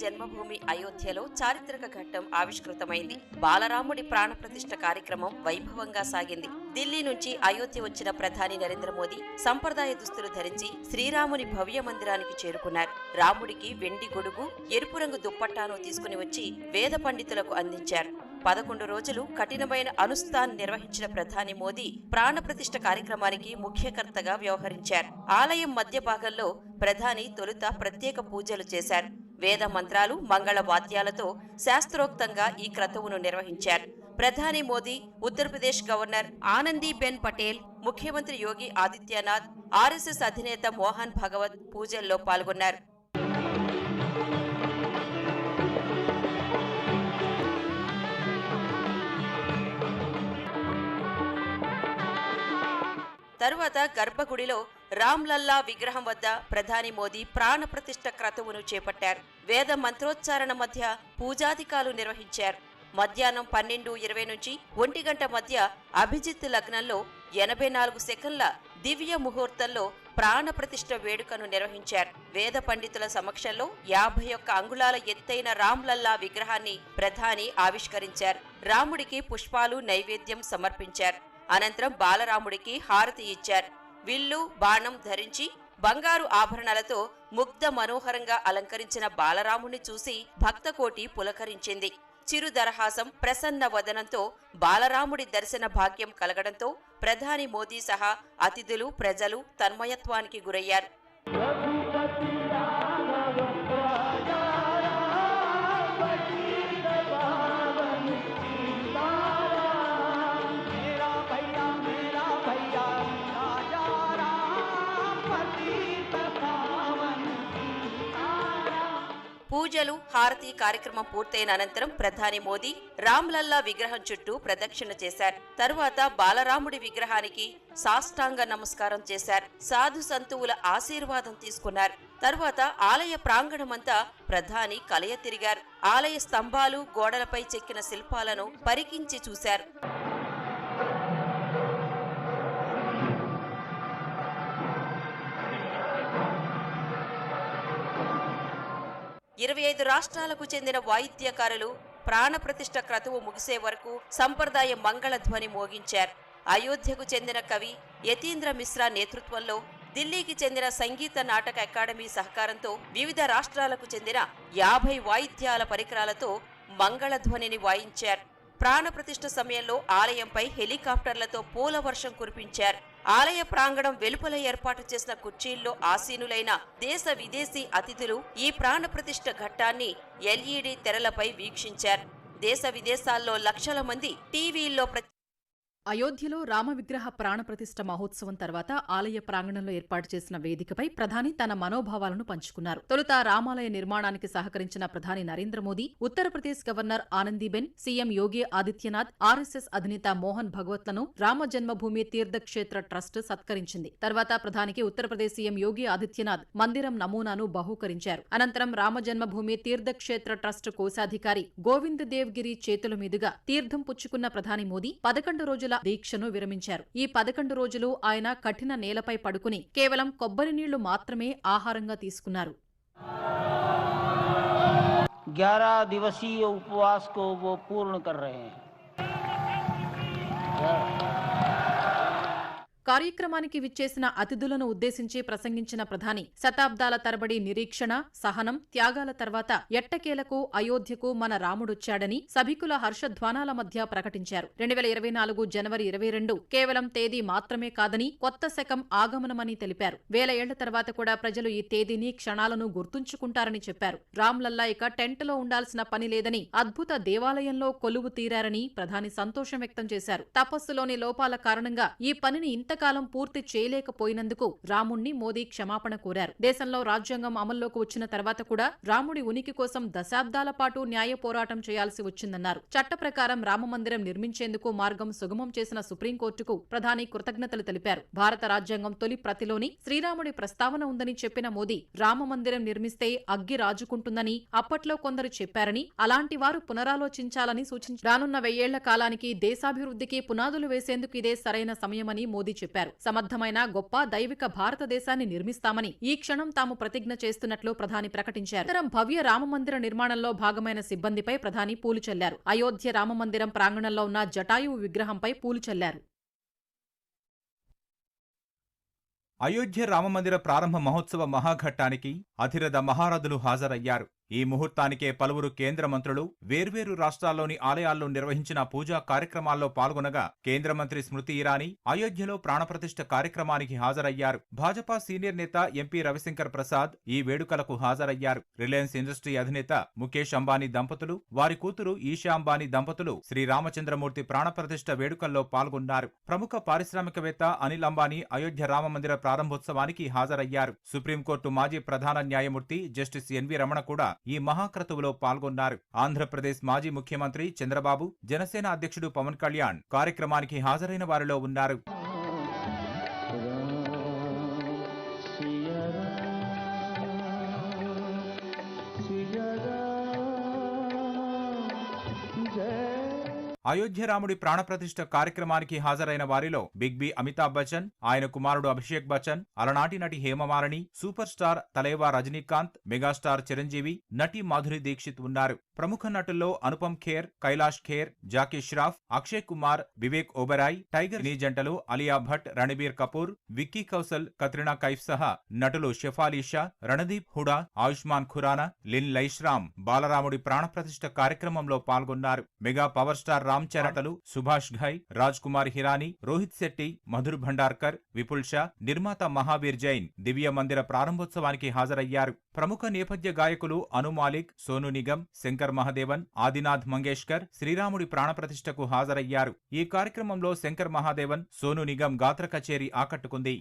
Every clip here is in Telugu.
జన్మభూమి అయోధ్యలో చారిత్రక ఘట్టం ఆవిష్కృతమైంది. బాలరాముడి ప్రాణప్రతిష్ఠ కార్యక్రమం వైభవంగా సాగింది. ఢిల్లీ నుంచి అయోధ్య వచ్చిన ప్రధాని నరేంద్ర మోదీ సంప్రదాయ దుస్తులు ధరించి శ్రీరాముని భవ్య మందిరానికి చేరుకున్నారు. రాముడికి వెండి గొడుగు, ఎరుపు రంగు దుప్పట్టాను తీసుకుని వచ్చి వేద పండితులకు అందించారు. 11 రోజులు కఠినమైన అనుష్ఠాన్ నిర్వహించిన ప్రధాని మోదీ ప్రాణప్రతిష్ఠ కార్యక్రమానికి ముఖ్యకర్తగా వ్యవహరించారు. ఆలయం మధ్య భాగంలో ప్రధాని తొలుత ప్రత్యేక పూజలు చేశారు. వేద మంత్రాలు, మంగళ వాద్యాలతో శాస్త్రోక్తంగా ఈ క్రతువును నిర్వహించారు. ప్రధాని మోదీ, ఉత్తరప్రదేశ్ గవర్నర్ ఆనందీబెన్ పటేల్, ముఖ్యమంత్రి యోగి ఆదిత్యనాథ్, ఆర్ఎస్ఎస్ అధినేత మోహన్ భగవత్ పూజల్లో పాల్గొన్నారు. తరువాత గర్భగుడిలో రామ్లల్లా విగ్రహం వద్ద ప్రధాని మోదీ ప్రాణప్రతిష్ఠ క్రతువును చేపట్టారు. వేద మంత్రోచ్చారణ మధ్య పూజాధికాలు నిర్వహించారు. మధ్యాహ్నం 12:20 నుంచి 1 గంట మధ్య అభిజిత్ లగ్నంలో 84 సెకన్ల దివ్య ముహూర్తంలో ప్రాణప్రతిష్ఠ వేడుకను నిర్వహించారు. వేద పండితుల సమక్షంలో 51 అంగుళాల ఎత్తైన రామ్లల్లా విగ్రహాన్ని ప్రధాని ఆవిష్కరించారు. రాముడికి పుష్పాలు, నైవేద్యం సమర్పించారు. అనంతరం బాలరాముడికి హారతి ఇచ్చారు. విల్లు, బాణం ధరించి బంగారు ఆభరణాలతో ముగ్ధ మనోహరంగా అలంకరించిన బాలరాముని చూసి భక్తకోటి పులకరించింది. చిరుదరహాసం, ప్రసన్న వదనంతో బాలరాముడి దర్శన భాగ్యం కలగడంతో ప్రధాని మోదీ సహా అతిథులు, ప్రజలు తన్మయత్వానికి గురయ్యారు. పూజలు, హారతి కార్యక్రమం పూర్తయిన అనంతరం ప్రధాని మోదీ రామ్లల్లా విగ్రహం చుట్టూ ప్రదక్షిణ చేశారు. తరువాత బాలరాముడి విగ్రహానికి సాష్టాంగ నమస్కారం చేశారు. సాధు సంతువుల ఆశీర్వాదం తీసుకున్నారు. తరువాత ఆలయ ప్రాంగణమంతా ప్రధాని కలయ తిరిగారు. ఆలయ స్తంభాలు, గోడలపై చెక్కిన శిల్పాలను పరికించి చూశారు. 25 రాష్ట్రాలకు చెందిన వాయిద్యకారులు ప్రాణప్రతిష్ఠ క్రతువు ముగిసే వరకు సంప్రదాయ మంగళధ్వని మోగించారు. అయోధ్యకు చెందిన కవి యతీంద్ర మిశ్రా నేతృత్వంలో ఢిల్లీకి చెందిన సంగీత నాటక అకాడమీ సహకారంతో వివిధ రాష్ట్రాలకు చెందిన 50 వాయిద్యాల పరికరాలతో మంగళధ్వనిని వాయించారు. ప్రాణప్రతిష్ఠ సమయంలో ఆలయంపై హెలికాప్టర్లతో పూల వర్షం కురిపించారు. ఆలయ ప్రాంగణం వెలుపల ఏర్పాటు చేసిన కుర్చీల్లో ఆసీనులైన దేశ విదేశీ అతిథులు ఈ ప్రాణప్రతిష్ఠ ఘట్టాన్ని ఎల్ఈడి తెరలపై వీక్షించారు. దేశ విదేశాల్లో లక్షల మంది టీవీల్లో అయోధ్యలో రామ విగ్రహ ప్రాణప్రతిష్ఠ మహోత్సవం తర్వాత ఆలయ ప్రాంగణంలో ఏర్పాటు చేసిన వేదికపై ప్రధాని తన మనోభావాలను పంచుకున్నారు. తొలుత రామాలయ నిర్మాణానికి సహకరించిన ప్రధాని Narendra Modi, Uttar Pradesh governor Anandiben, CM Yogi Adityanath, RSS అధినేత మోహన్ భగవత్లను రామ జన్మభూమి తీర్థక్షేత్ర ట్రస్ట్ సత్కరించింది. తర్వాత ప్రధానికి ఉత్తరప్రదేశ్ సీఎం యోగి ఆదిత్యనాథ్ మందిరం నమూనాను బహూకరించారు. అనంతరం రామ జన్మభూమి తీర్థక్షేత్ర ట్రస్ట్ కోశాధికారి గోవింద్ దేవ్ గిరి చేతుల మీదుగా తీర్థం పుచ్చుకున్న ప్రధాని మోదీ 11 రోజుల దీక్షను విరమించారు. ఈ 11 రోజులు ఆయన కఠిన నేలపై పడుకుని కేవలం కొబ్బరి నీళ్లు మాత్రమే ఆహారంగా తీసుకున్నారు. 11 दिवसीय उपवास को वो पूर्ण कर रहे हैं. కార్యక్రమానికి విచ్చేసిన అతిథులను ఉద్దేశించి ప్రసంగించిన ప్రధాని శతాబ్దాల తరబడి నిరీక్షణ, సహనం, త్యాగాల తర్వాత ఎట్టకేలకు అయోధ్యకు మన రాముడొచ్చాడని సభికుల హర్షధ్వానాల మధ్య ప్రకటించారు. 2024 జనవరి 22 కేవలం తేదీ మాత్రమే కాదని కొత్త శకం ఆగమనమని తెలిపారు. వేల ఏళ్ల తర్వాత కూడా ప్రజలు ఈ తేదీని, క్షణాలను గుర్తుంచుకుంటారని చెప్పారు. రామ్లల్లా ఇక టెంట్లో ఉండాల్సిన పని లేదని, అద్భుత దేవాలయంలో కొలువు తీరారని ప్రధాని సంతోషం వ్యక్తం చేశారు. తపస్సులోని లోపాల కారణంగా ఈ పనిని కాలం పూర్తి చేయలేకపోయినందుకు రాముణ్ణి మోదీ క్షమాపణ కోరారు. దేశంలో రాజ్యాంగం అమల్లోకి వచ్చిన తర్వాత కూడా రాముడి ఉనికి కోసం దశాబ్దాల పాటు న్యాయ పోరాటం చేయాల్సి వచ్చిందన్నారు. చట్ట ప్రకారం రామమందిరం నిర్మించేందుకు మార్గం సుగమం చేసిన సుప్రీంకోర్టుకు ప్రధాని కృతజ్ఞతలు తెలిపారు. భారత రాజ్యాంగం తొలి ప్రతిలోని శ్రీరాముడి ప్రస్తావన ఉందని చెప్పిన మోదీ రామమందిరం నిర్మిస్తే అగ్గి రాజుకుంటుందని అప్పట్లో కొందరు చెప్పారని, అలాంటి వారు పునరాలోచించాలని సూచించారు. రానున్న 1000 ఏళ్ల కాలానికి దేశాభివృద్ధికి పునాదులు వేసేందుకు ఇదే సరైన సమయమని మోదీ చెప్పారు. చెప్పారు. సమర్థమైన గొప్ప దైవిక భారతదేశాన్ని నిర్మిస్తామని ఈ క్షణం తాము ప్రతిజ్ఞ చేస్తున్నట్లు ప్రధాని ప్రకటించారు. అనంతరం భవ్య రామమందిర నిర్మాణంలో భాగమైన సిబ్బందిపై ప్రధాని పూలు చల్లారు. అయోధ్య రామమందిరం ప్రాంగణంలో ఉన్న జటాయువు విగ్రహంపై పూలు చల్లారు. అయోధ్య రామమందిర ప్రారంభ మహోత్సవ మహాఘట్టానికి అధిరథ మహారథులు హాజరయ్యారు. ఈ ముహూర్తానికే పలువురు కేంద్ర మంత్రులు వేర్వేరు రాష్ట్రాల్లోని ఆలయాల్లో నిర్వహించిన పూజా కార్యక్రమాల్లో పాల్గొనగా కేంద్ర మంత్రి స్మృతి ఇరానీ అయోధ్యలో ప్రాణప్రతిష్ఠ కార్యక్రమానికి హాజరయ్యారు. భాజపా సీనియర్ నేత ఎంపీ రవిశంకర్ ప్రసాద్ ఈ వేడుకలకు హాజరయ్యారు. రిలయన్స్ ఇండస్ట్రీ అధినేత ముఖేష్ అంబానీ దంపతులు, వారి కూతురు ఈషా అంబానీ దంపతులు శ్రీరామచంద్రమూర్తి ప్రాణప్రతిష్ఠ వేడుకల్లో పాల్గొన్నారు. ప్రముఖ పారిశ్రామికవేత్త అనిల్ అంబానీ అయోధ్య రామమందిర ప్రారంభోత్సవానికి హాజరయ్యారు. సుప్రీంకోర్టు మాజీ ప్రధాన న్యాయమూర్తి జస్టిస్ ఎన్వి రమణ కూడా ఈ మహాక్రతువులో పాల్గొన్నారు. ఆంధ్రప్రదేశ్ మాజీ ముఖ్యమంత్రి చంద్రబాబు, జనసేన అధ్యక్షుడు పవన్ కళ్యాణ్ కార్యక్రమానికి హాజరైన వారిలో ఉన్నారు. అయోధ్య రాముడి ప్రాణప్రతిష్ఠ కార్యక్రమానికి హాజరైన వారిలో బిగ్ బి అమితాబ్ బచ్చన్, ఆయన కుమారుడు అభిషేక్ బచ్చన్, అలనాటి నటి Hema Malini, super star తలేవా Rajinikanth, megastar Chiranjeevi, నటి మాధురి దీక్షిత్ ఉన్నారు. ప్రముఖ నటుల్లో అనుపమ్ ఖేర్, కైలాష్ ఖేర్, జాకీ ష్రాఫ్, అక్షయ్ కుమార్, వివేక్ ఓబెరాయ్, టైగర్ నీ జంటలు అలియా భట్, రణబీర్ కపూర్, విక్కీ కౌశల్, కత్రినా కైఫ్ సహా నటులు షెఫాలీ షా, రణదీప్ హుడా, ఆయుష్మాన్ ఖురానా, లిన్ లైష్రామ్ బాలరాముడి ప్రాణప్రతిష్ఠ కార్యక్రమంలో పాల్గొన్నారు. Mega power star Ram Charan, Subhash Ghai, Raj Kumar Hirani, Rohit Shetty, Madhur Bhandarkar, Vipul Shah, నిర్మాత మహావీర్ జైన్ దివ్య మందిర ప్రారంభోత్సవానికి హాజరయ్యారు. ప్రముఖ నేపథ్య గాయకులు అను మాలిక్, సోను నిగమ్, శంకర్ మహాదేవన్, ఆదినాథ్ మంగేష్కర్ శ్రీరాముడి ప్రాణప్రతిష్ఠకు హాజరయ్యారు. ఈ కార్యక్రమంలో శంకర్ మహాదేవన్, సోను నిగమ్ గాత్ర కచేరీ ఆకట్టుకుంది.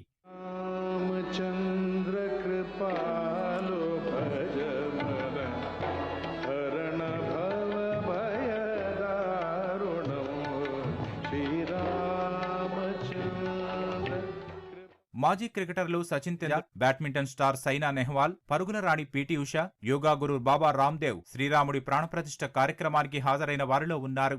మాజీ క్రికెటర్లు సచిన్ తెండూల్కర్, బ్యాడ్మింటన్ స్టార్ సైనా నెహ్వాల్, పరుగుల రాణి పీటీ ఉషా, యోగా గురు బాబా రామ్దేవ్ శ్రీరాముడి ప్రాణప్రతిష్ఠ కార్యక్రమానికి హాజరైన వారిలో ఉన్నారు.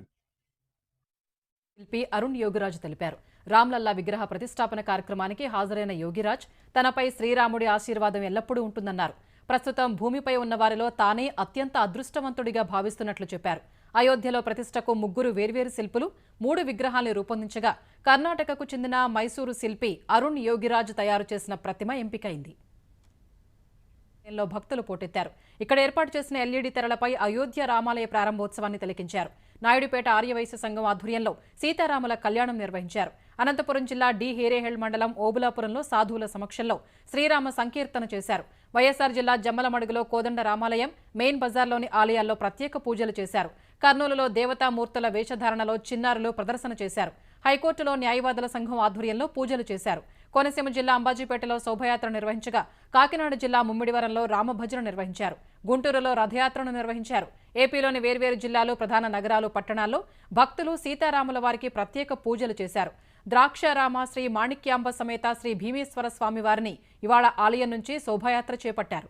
శిల్పి అరుణ్ యోగిరాజ్ తెలిపారు. రామ్లల్లా విగ్రహ ప్రతిష్టాపన కార్యక్రమానికి హాజరైన యోగిరాజ్ తనపై శ్రీరాముడి ఆశీర్వాదం ఎల్లప్పుడూ ఉంటుందన్నారు. ప్రస్తుతం భూమిపై ఉన్న వారిలో తానే అత్యంత అదృష్టవంతుడిగా భావిస్తున్నట్లు చెప్పారు. అయోధ్యలో ప్రతిష్టకు 3 వేర్వేరు శిల్పులు 3 విగ్రహాల్ని రూపొందించగా కర్ణాటకకు చెందిన మైసూరు శిల్పి అరుణ్ యోగిరాజ్ తయారు చేసిన ప్రతిమ ఎంపికైంది. భక్తులు పోటెత్తారు. ఇక్కడ ఏర్పాటు చేసిన ఎల్ఈడీ తెరలపై అయోధ్య రామాలయ ప్రారంభోత్సవాన్ని తిలకించారు. నాయుడుపేట ఆర్యవైశ్య సంఘం ఆధ్వర్యంలో సీతారాముల కళ్యాణం నిర్వహించారు. అనంతపురం జిల్లా డి హేరేహెల్ మండలం ఓబులాపురంలో సాధువుల సమక్షంలో శ్రీరామ సంకీర్తన చేశారు. వైఎస్ఆర్ జిల్లా జమ్మలమడుగులో కోదండ రామాలయం, మెయిన్ బజార్లోని ఆలయాల్లో ప్రత్యేక పూజలు చేశారు. కర్నూలులో దేవతామూర్తుల వేషధారణలో చిన్నారులు ప్రదర్శన చేశారు. హైకోర్టులో న్యాయవాదుల సంఘం ఆధ్వర్యంలో పూజలు చేశారు. కోనసీమ జిల్లా అంబాజీపేటలో శోభయాత్ర నిర్వహించగా కాకినాడ జిల్లా ముమ్మిడివరంలో రామభజన నిర్వహించారు. గుంటూరులో రథయాత్రను నిర్వహించారు. ఏపీలోని వేర్వేరు జిల్లాలు, ప్రధాన నగరాలు, పట్టణాల్లో భక్తులు సీతారాముల వారికి ప్రత్యేక పూజలు చేశారు. ద్రాక్షారామ శ్రీ మాణిక్యాంబ సమేత శ్రీ భీమేశ్వర స్వామి వారిని ఇవాళ ఆలయం నుంచి శోభాయాత్ర చేపట్టారు.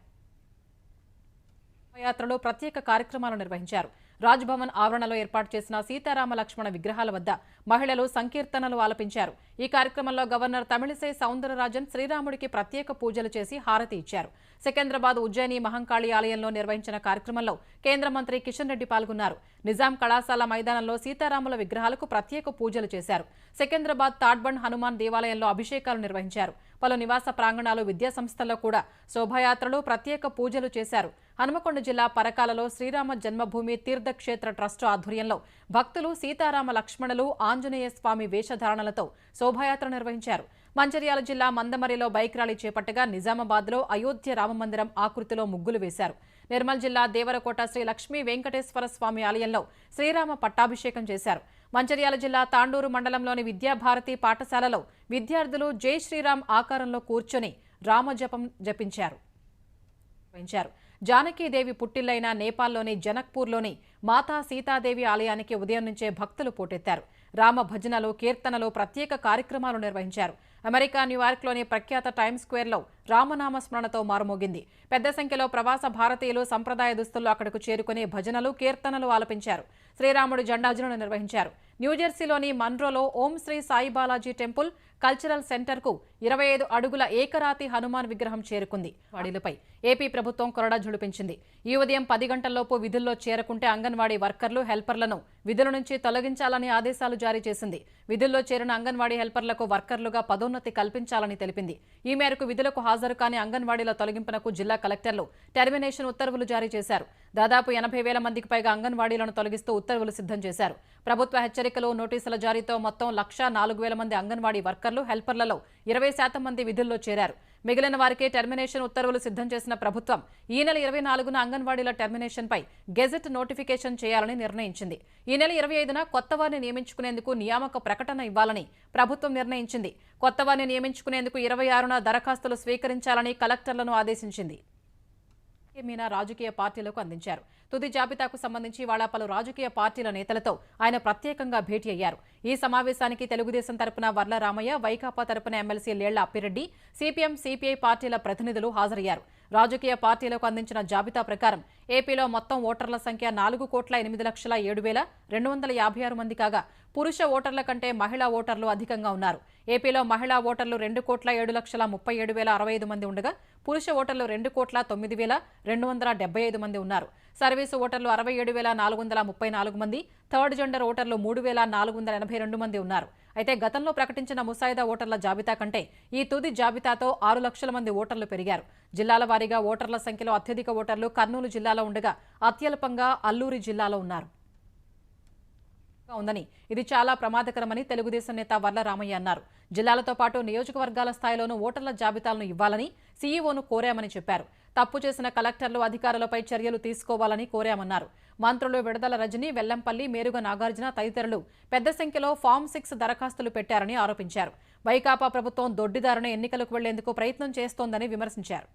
శోభాయాత్రలో ప్రత్యేక కార్యక్రమాలు నిర్వహించారు. రాజ్భవన్ ఆవరణలో ఏర్పాటు చేసిన సీతారామ లక్ష్మణ విగ్రహాల వద్ద మహిళలు సంకీర్తనలు ఆలపించారు. ఈ కార్యక్రమంలో గవర్నర్ తమిళిసై సౌందరరాజన్ శ్రీరాముడికి ప్రత్యేక పూజలు చేసి హారతి ఇచ్చారు. సికింద్రాబాద్ ఉజ్జయిని మహంకాళి ఆలయంలో నిర్వహించిన కార్యక్రమంలో కేంద్ర మంత్రి కిషన్ రెడ్డి పాల్గొన్నారు. నిజాం కళాశాల మైదానంలో సీతారాముల విగ్రహాలకు ప్రత్యేక పూజలు చేశారు. సికింద్రాబాద్ తాడ్బండ్ హనుమాన్ దేవాలయంలో అభిషేకాలు నిర్వహించారు. పలు నివాస ప్రాంగణాలు, విద్యాసంస్థల్లో కూడా శోభాయాత్రలు, ప్రత్యేక పూజలు చేశారు. హనుమకొండ జిల్లా పరకాలలో శ్రీరామ జన్మభూమి తీర్థక్షేత్ర ట్రస్టు ఆధ్వర్యంలో భక్తులు సీతారామ లక్ష్మణులు, ఆంజనేయ స్వామి వేషధారణలతో శోభాయాత్ర నిర్వహించారు. మంచిర్యాల జిల్లా మందమరిలో బైక్ ర్యాలీ చేపట్టగా నిజామాబాద్లో అయోధ్య రామమందిరం ఆకృతిలో ముగ్గులు వేశారు. నిర్మల్ జిల్లా దేవరకోట శ్రీ లక్ష్మీ వెంకటేశ్వర స్వామి ఆలయంలో శ్రీరామ పట్టాభిషేకం చేశారు. మంచిర్యాల జిల్లా తాండూరు మండలంలోని విద్యాభారతి పాఠశాలలో విద్యార్థులు జై శ్రీరామ్ ఆకారంలో కూర్చొని రామజపం జపించారు. జానకీదేవి పుట్టిల్లైన నేపాల్లోని జనక్పూర్లోని మాతా సీతాదేవి ఆలయానికి ఉదయం నుంచే భక్తులు పోటెత్తారు. రామ భజనలు, కీర్తనలు, ప్రత్యేక కార్యక్రమాలు నిర్వహించారు. అమెరికా న్యూయార్క్లోని ప్రఖ్యాత టైమ్ స్క్వేర్లో రామనామ స్మరణతో మారుమోగింది. పెద్ద సంఖ్యలో ప్రవాస భారతీయులు సంప్రదాయ దుస్తుల్లో అక్కడకు చేరుకుని భజనలు, కీర్తనలు ఆలపించారు. శ్రీరాముడి జెండార్జునను నిర్వహించారు. న్యూజెర్సీలోని మన్రోలో ఓం శ్రీ సాయి బాలాజీ టెంపుల్ కల్చరల్ సెంటర్కు 25 అడుగుల ఏకరాతి హనుమాన్ విగ్రహం చేరుకుంది. వాడీలపై ఏపీ ప్రభుత్వం కొరడా జుడిపించింది. ఈ ఉదయం 10 గంటల్లోపు విధుల్లో చేరకుంటే అంగన్వాడీ వర్కర్లు, హెల్పర్లను విధుల నుంచి తొలగించాలని ఆదేశాలు జారీ చేసింది. విధుల్లో చేరిన అంగన్వాడీ హెల్పర్లకు వర్కర్లుగా పదోన్నతి కల్పించాలని తెలిపింది. ఈ మేరకు విధులకు హాజరు కాని అంగన్వాడీల తొలగింపునకు జిల్లా కలెక్టర్లు టెర్మినేషన్ ఉత్తర్వులు జారీ చేశారు. దాదాపు 80,000 మందికి పైగా అంగన్వాడీలను తొలగిస్తూ ఉత్తర్వులు సిద్ధం చేశారు. ప్రభుత్వ హెచ్చరికలు, నోటీసుల జారీతో మొత్తం 1,04,000 మంది అంగన్వాడీ వర్కర్లు, హెల్పర్లలో 20% మంది విధుల్లో చేరారు. మిగిలిన వారికి టెర్మినేషన్ ఉత్తర్వులు సిద్ధం చేసిన ప్రభుత్వం ఈ నెల 24న అంగన్వాడీల టెర్మినేషన్పై గెజెట్ నోటిఫికేషన్ చేయాలని నిర్ణయించింది. ఈ నెల 25న కొత్త వారిని నియమించుకునేందుకు నియామక ప్రకటన ఇవ్వాలని ప్రభుత్వం నిర్ణయించింది. కొత్త వారిని నియమించుకునేందుకు 26న దరఖాస్తులు స్వీకరించాలని కలెక్టర్లను ఆదేశించింది. మీనా రాజకీయ పార్టీలకు అందించారు. తుది జాబితాకు సంబంధించి ఇవాళ పలు రాజకీయ పార్టీల నేతలతో ఆయన ప్రత్యేకంగా భేటీ అయ్యారు. ఈ సమావేశానికి తెలుగుదేశం తరపున వర్ల రామయ్య, వైకాపా తరపున MLC Lella Appireddy, CPM, CPI పార్టీల ప్రతినిధులు హాజరయ్యారు. రాజకీయ పార్టీలకు అందించిన జాబితా ప్రకారం ఏపీలో మొత్తం ఓటర్ల సంఖ్య 4,08,07,256 మంది కాగా పురుష ఓటర్ల కంటే మహిళా ఓటర్లు అధికంగా ఉన్నారు. ఏపీలో మహిళా ఓటర్లు 2,07,37,065 మంది ఉండగా పురుష ఓటర్లు 2,09,275 మంది ఉన్నారు. సర్వీసు ఓటర్లు 67,434 మంది, థర్డ్ జెండర్ ఓటర్లు 3,482 మంది ఉన్నారు. అయితే గతంలో ప్రకటించిన ముసాయిదా ఓటర్ల జాబితా కంటే ఈ తుది జాబితాతో 6 లక్షల మంది ఓటర్లు పెరిగారు. జిల్లాల వారీగా ఓటర్ల సంఖ్యలో అత్యధిక ఓటర్లు కర్నూలు జిల్లాలో ఉండగా అత్యల్పంగా అల్లూరి జిల్లాలో ఉన్నారు. ఉందని ఇది చాలా ప్రమాదకరమని తెలుగుదేశం నేత వర్ల రామయ్య అన్నారు. జిల్లాలతో పాటు నియోజకవర్గాల స్థాయిలోనూ ఓటర్ల జాబితాలను ఇవ్వాలని సీఈఓను కోరామని చెప్పారు. తప్పు చేసిన కలెక్టర్లు, అధికారులపై చర్యలు తీసుకోవాలని కోరామన్నారు. మంత్రులు విడదల రజని, వెల్లంపల్లి, మేరుగ నాగార్జున తదితరులు పెద్ద సంఖ్యలో ఫామ్ 6 దరఖాస్తులు పెట్టారని ఆరోపించారు. వైకాపా ప్రభుత్వం దొడ్డిదారునే ఎన్నికలకు వెళ్లేందుకు ప్రయత్నం చేస్తోందని విమర్శించారు.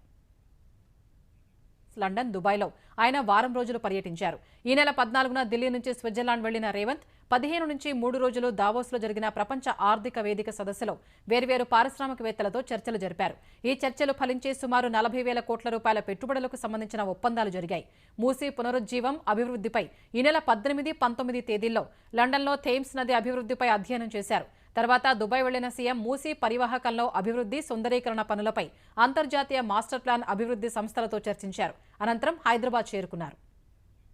లండన్, దుబాయ్లో ఆయన వారం రోజులు పర్యటించారు. ఈ నెల 14న ఢిల్లీ నుంచి స్విట్జర్లాండ్ వెళ్లిన రేవంత్ 15 నుంచి 3 రోజులు దావోస్లో జరిగిన ప్రపంచ ఆర్థిక వేదిక సదస్సులో వేర్వేరు పారిశ్రామికవేత్తలతో చర్చలు జరిపారు. ఈ చర్చలు ఫలించి సుమారు 40,000 కోట్ల రూపాయల పెట్టుబడులకు సంబంధించిన ఒప్పందాలు జరిగాయి. మూసీ పునరుజ్జీవం, అభివృద్ధిపై ఈ నెల 18, 19 తేదీల్లో లండన్లో థేమ్స్ నది అభివృద్ధిపై అధ్యయనం చేశారు. తర్వాత దుబాయ్ వెళ్లిన సీఎం మూసీ పరివాహకంలో అభివృద్ధి, సుందరీకరణ పనులపై అంతర్జాతీయ మాస్టర్ ప్లాన్ అభివృద్ధి సంస్థలతో చర్చించారు. అనంతరం హైదరాబాద్ చేరుకున్నారు.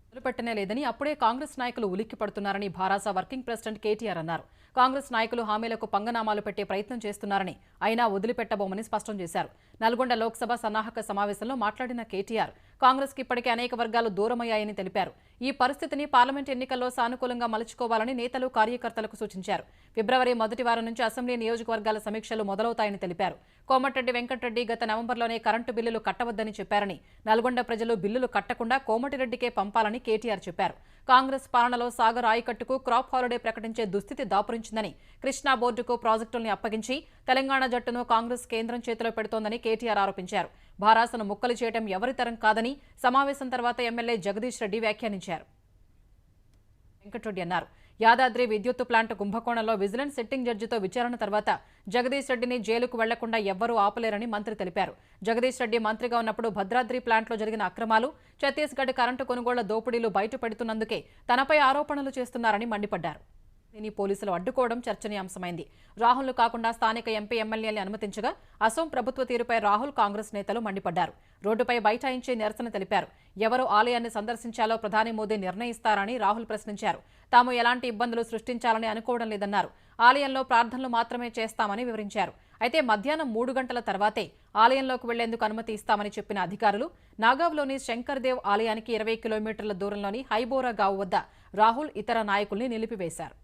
మొదలుపెట్టనే లేదని అప్పుడే కాంగ్రెస్ నాయకులు ఉలిక్కి పడుతున్నారని భారాస వర్కింగ్ ప్రెసిడెంట్ కేటీఆర్ అన్నారు. కాంగ్రెస్ నాయకులు హామీలకు పంగనామాలు పెట్టే ప్రయత్నం చేస్తున్నారని, అయినా వదిలిపెట్టబోమని స్పష్టం చేశారు. నల్గొండ లోక్సభ సన్నాహక సమావేశంలో మాట్లాడిన కేటీఆర్ కాంగ్రెస్కి ఇప్పటికే అనేక వర్గాలు దూరమయ్యాయని తెలిపారు. ఈ పరిస్థితిని పార్లమెంట్ ఎన్నికల్లో సానుకూలంగా మలుచుకోవాలని నేతలు, కార్యకర్తలకు సూచించారు. ఫిబ్రవరి మొదటి వారం నుంచి అసెంబ్లీ, నియోజకవర్గాల సమీక్షలు మొదలవుతాయని తెలిపారు. కోమటిరెడ్డి వెంకటరెడ్డి గత నవంబర్లోనే కరెంటు బిల్లులు కట్టవద్దని చెప్పారని, నల్గొండ ప్రజలు బిల్లులు కట్టకుండా కోమటిరెడ్డికే పంపాలని కేటీఆర్ చెప్పారు. కాంగ్రెస్ పాలనలో సాగర్ ఆయకట్టుకు క్రాప్ హాలిడే ప్రకటించే దుస్థితి దాపురించిందని, కృష్ణా బోర్డుకు ప్రాజెక్టుల్ని అప్పగించి తెలంగాణ జట్టును కాంగ్రెస్ కేంద్రం చేతిలో పెడుతోందని కేటీఆర్ ఆరోపించారు. భారాసను ముక్కలు చేయడం ఎవరితరం కాదని సమావేశం తర్వాత ఎమ్మెల్యే జగదీష్ రెడ్డి వ్యాఖ్యానించారు. వెంకటరెడ్డి అన్నారు. యాదాద్రి విద్యుత్తు ప్లాంట్ కుంభకోణంలో విజిలెన్స్ సిట్టింగ్ జడ్జితో విచారణ తర్వాత జగదీష్ రెడ్డిని జైలుకు వెళ్లకుండా ఎవ్వరూ ఆపలేరని మంత్రి తెలిపారు. జగదీష్ రెడ్డి మంత్రిగా ఉన్నప్పుడు భద్రాద్రి ప్లాంట్లో జరిగిన అక్రమాలు, ఛత్తీస్గఢ్ కరెంటు కొనుగోళ్ల దోపిడీలు బయటపెడుతున్నందుకే తనపై ఆరోపణలు చేస్తున్నారని మండిపడ్డారు. దీన్ని పోలీసులు అడ్డుకోవడం చర్చనీయాంశమైంది. రాహుల్ను కాకుండా స్థానిక ఎంపీ, ఎమ్మెల్యేలు అనుమతించగా అసోం ప్రభుత్వ తీరుపై రాహుల్, కాంగ్రెస్ నేతలు మండిపడ్డారు. రోడ్డుపై బైఠాయించి నిరసన తెలిపారు. ఎవరు ఆలయాన్ని సందర్శించాలో ప్రధాని మోదీ నిర్ణయిస్తారని రాహుల్ ప్రశ్నించారు. తాము ఎలాంటి ఇబ్బందులు సృష్టించాలని అనుకోవడం లేదన్నారు. ఆలయంలో ప్రార్థనలు మాత్రమే చేస్తామని వివరించారు. అయితే మధ్యాహ్నం 3 గంటల తర్వాతే ఆలయంలోకి వెళ్లేందుకు అనుమతి ఇస్తామని చెప్పిన అధికారులు నాగావ్లోని శంకర్దేవ్ ఆలయానికి 20 కిలోమీటర్ల దూరంలోని హైబోరా గావ్ వద్ద రాహుల్, ఇతర నాయకుల్ని నిలిపివేశారు.